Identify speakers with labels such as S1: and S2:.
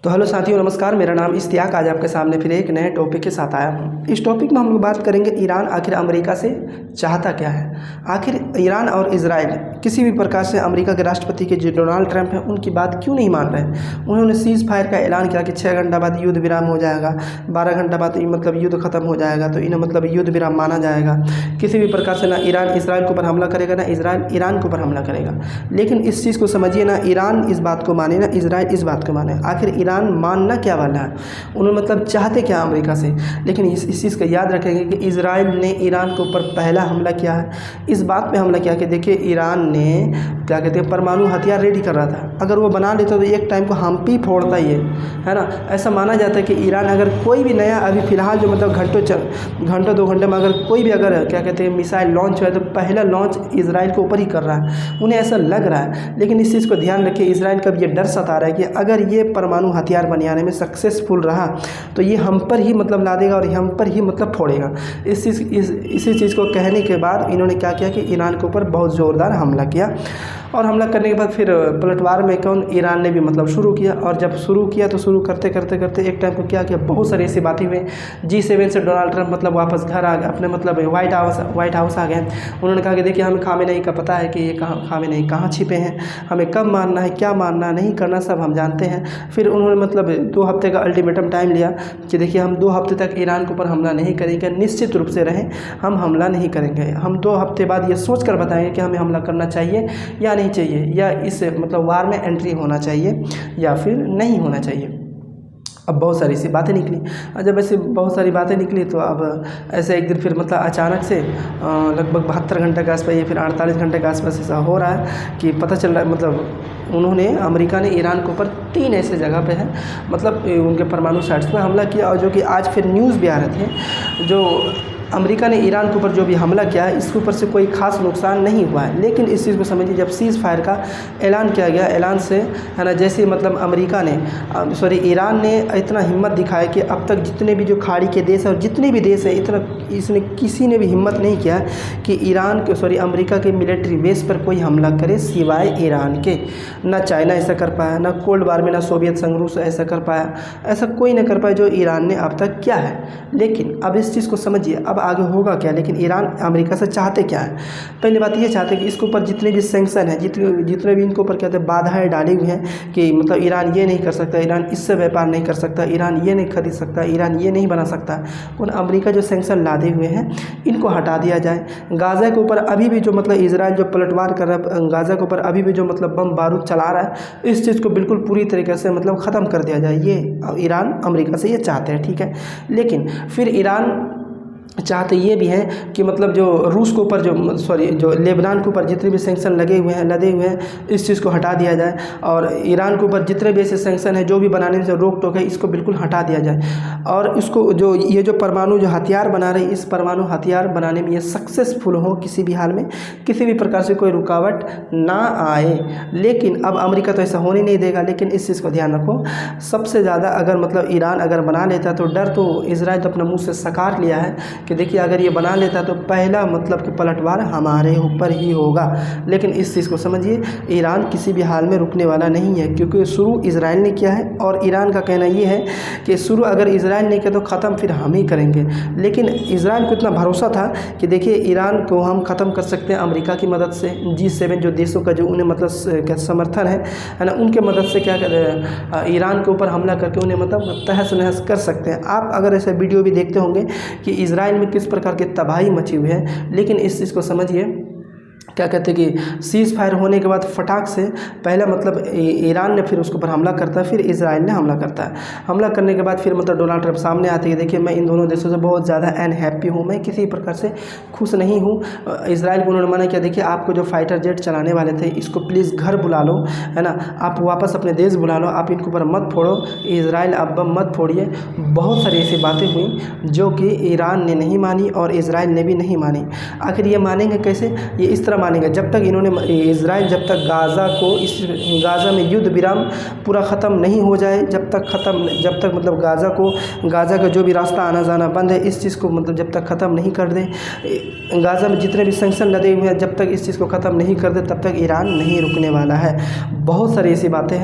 S1: तो हेलो साथियों, नमस्कार। मेरा नाम इश्तियाक। आज आपके सामने फिर एक नए टॉपिक के साथ आया हूँ। इस टॉपिक में हम लोग बात करेंगे ईरान आखिर अमेरिका से चाहता क्या है। आखिर ईरान और इजराइल किसी भी प्रकार से अमेरिका के राष्ट्रपति के जो डोनाल्ड ट्रंप हैं उनकी बात क्यों नहीं मान रहे हैं। उन्होंने सीज़ फायर का ऐलान किया कि 6 घंटा बाद युद्ध विराम हो जाएगा, 12 घंटा बाद मतलब युद्ध खत्म हो जाएगा, तो इन्हें मतलब युद्ध विराम माना जाएगा। किसी भी प्रकार से ना ईरान इसराइल के ऊपर हमला करेगा, ना इसराइल ईरान के ऊपर हमला करेगा। लेकिन इस चीज़ को समझिए, ना ईरान इस बात को माने, ना इसराइल इस बात को माने। आखिर ईरान मानना क्या वाला है, उन्होंने मतलब चाहते क्या अमेरिका से। लेकिन इस चीज़ का याद रखेंगे कि इसराइल ने ईरान के ऊपर पहला हमला किया है। इस बात पे हमला किया कि देखिए ईरान ने क्या कहते हैं परमाणु हथियार रेडी कर रहा था। अगर वो बना लेता तो एक टाइम को हम भी फोड़ता ही है ना। ऐसा माना जाता है कि ईरान अगर कोई भी नया अभी फ़िलहाल जो मतलब घंटों 2 घंटे में अगर कोई भी अगर क्या कहते हैं मिसाइल लॉन्च हुआ है तो पहला लॉन्च इसराइल के ऊपर ही कर रहा है। उन्हें ऐसा लग रहा है। लेकिन इस चीज़ को ध्यान रखिए, इसराइल का ये डर सता रहा है कि अगर ये परमाणु हथियार बनाने में सक्सेसफुल रहा तो ये हम पर ही मतलब ला देगा और हम पर ही मतलब फोड़ेगा। इसी चीज़ को कहने के बाद इन्होंने क्या किया कि ईरान के ऊपर बहुत ज़ोरदार हमला किया। और हमला करने के बाद फिर पलटवार में ईरान ने भी मतलब शुरू किया। और जब शुरू किया तो शुरू करते करते एक टाइम को क्या किया, बहुत सारी ऐसी बातें हुई। G7 से डोनाल्ड ट्रंप मतलब वापस घर आ गए, अपने मतलब व्हाइट हाउस आ गए। उन्होंने कहा कि देखिए हमें खामेनेई का पता है कि ये खामेनेई कहाँ छिपे हैं, हमें कब मारना है, क्या मारना नहीं करना सब हम जानते हैं। फिर उन्होंने मतलब 2 हफ्ते का अल्टीमेटम टाइम लिया कि देखिए हम 2 हफ्ते तक ईरान के ऊपर हमला नहीं करेंगे, निश्चित रूप से रहें हम हमला नहीं करेंगे। हम 2 हफ्ते बाद ये सोच कर बताएंगे कि हमें हमला करना चाहिए या नहीं चाहिए, या इस मतलब वार में एंट्री होना चाहिए या फिर नहीं होना चाहिए। अब बहुत सारी सी बातें निकली। और जब ऐसे बहुत सारी बातें निकली तो अब ऐसे एक दिन फिर मतलब अचानक से लगभग 72 घंटे के आसपास या फिर 48 घंटे के आसपास ऐसा हो रहा है कि पता चल रहा है मतलब अमेरिका ने ईरान के ऊपर 3 ऐसे जगह पे है मतलब उनके परमाणु साइट्स पर हमला किया। और जो कि आज फिर न्यूज़ भी आ रहे थे, जो अमेरिका ने ईरान के ऊपर जो भी हमला किया है इसके ऊपर से कोई खास नुकसान नहीं हुआ है। लेकिन इस चीज़ को समझिए, जब सीज़ फायर का ऐलान किया गया, ऐलान से है ना, जैसे मतलब ईरान ने इतना हिम्मत दिखाया कि अब तक जितने भी जो खाड़ी के देश और जितने भी देश है इसने किसी ने भी हिम्मत नहीं किया कि अमेरिका के मिलिट्री बेस पर कोई हमला करे सिवाय ईरान के। ना चाइना ऐसा कर पाया, ना कोल्ड वार में ना सोवियत संघ रूस ऐसा कर पाया, ऐसा कोई ना कर पाया जो ईरान ने अब तक किया है। लेकिन अब इस चीज़ को समझिए, अब आगे होगा क्या। लेकिन ईरान अमेरिका से चाहते क्या है। पहली बात ये चाहते हैं कि इसके ऊपर जितने भी सैंक्शन है, जितने भी इनके ऊपर कहते हैं बाधाएं डाली हुई हैं कि मतलब ईरान ये नहीं कर सकता, ईरान इससे व्यापार नहीं कर सकता, ईरान ये नहीं खरीद सकता, ईरान ये नहीं बना सकता। उन अमेरिका जो सैंक्शन लादे हुए हैं इनको हटा दिया जाए। गाज़ा के ऊपर अभी भी जो मतलब इसराइल जो पलटवार कर रहा है, गाज़ा के ऊपर अभी भी जो मतलब बम बारूद चला रहा है, इस चीज़ को बिल्कुल पूरी तरीके से मतलब ख़त्म कर दिया जाए। ये ईरान अमेरिका से ये चाहते हैं, ठीक है। लेकिन फिर ईरान चाहते ये भी हैं कि मतलब जो रूस के ऊपर जो लेबनान के ऊपर जितने भी सैंक्शन लदे हुए हैं इस चीज़ को हटा दिया जाए। और ईरान के ऊपर जितने भी ऐसे सैंक्शन है जो भी बनाने से रोक टोक है इसको बिल्कुल हटा दिया जाए। और इसको जो परमाणु जो हथियार बना रहे, इस परमाणु हथियार बनाने में ये सक्सेसफुल हो, किसी भी हाल में किसी भी प्रकार से कोई रुकावट ना आए। लेकिन अब अमेरिका तो ऐसा होने नहीं देगा। लेकिन इस चीज़ को ध्यान रखो, सबसे ज़्यादा अगर मतलब ईरान अगर बना लेता तो डर तो इसराइल तो अपने मुँह से सकार लिया है कि देखिए अगर ये बना लेता तो पहला मतलब कि पलटवार हमारे ऊपर ही होगा। लेकिन इस चीज़ को समझिए, ईरान किसी भी हाल में रुकने वाला नहीं है, क्योंकि शुरू इसराइल ने किया है। और ईरान का कहना ये है कि शुरू अगर इसराइल ने किया तो ख़त्म फिर हम ही करेंगे। लेकिन इसराइल को इतना भरोसा था कि देखिए ईरान को हम ख़त्म कर सकते हैं अमेरिका की मदद से। G7 जो देशों का जो उन्हें मतलब क्या समर्थन है ना, उनके मदद से क्या ईरान के ऊपर हमला करके उन्हें मतलब तहस नहस कर सकते हैं। आप अगर ऐसे वीडियो भी देखते होंगे कि इसराइल में किस प्रकार की तबाही मची हुई है। लेकिन इस चीज़ को समझिए, क्या कहते हैं कि सीज़ फायर होने के बाद फटाक से पहला मतलब ईरान ने फिर उसके ऊपर हमला करता है, फिर इसराइल ने हमला करता है। हमला करने के बाद फिर मतलब डोनाल्ड ट्रंप सामने आते हैं कि देखिए मैं इन दोनों देशों से बहुत ज़्यादा अनहैप्पी हूँ, मैं किसी प्रकार से खुश नहीं हूँ। इसराइल को उन्होंने मना किया, देखिए आपको जो फाइटर जेट चलाने वाले थे इसको प्लीज़ घर बुला लो, है ना, आप वापस अपने देश बुला लो, आप इनके ऊपर मत फोड़ो, इसराइल आप बम मत फोड़िए। बहुत सारी ऐसी बातें हुई जो कि ईरान ने नहीं मानी और इसराइल ने भी नहीं मानी। आखिर ये मानेंगे कैसे, ये इस तरह मानेंगे जब तक इसराइल जब तक गाज़ा में युद्ध विराम पूरा ख़त्म नहीं हो जाए, जब तक मतलब गाज़ा का जो भी रास्ता आना जाना बंद है, इस चीज़ को मतलब जब तक ख़त्म नहीं कर दे, गाज़ा में जितने भी सैंक्शन लदे हुए हैं जब तक इस चीज़ को ख़त्म नहीं कर दे तब तक ईरान नहीं रुकने वाला है। बहुत सारी ऐसी बातें हैं।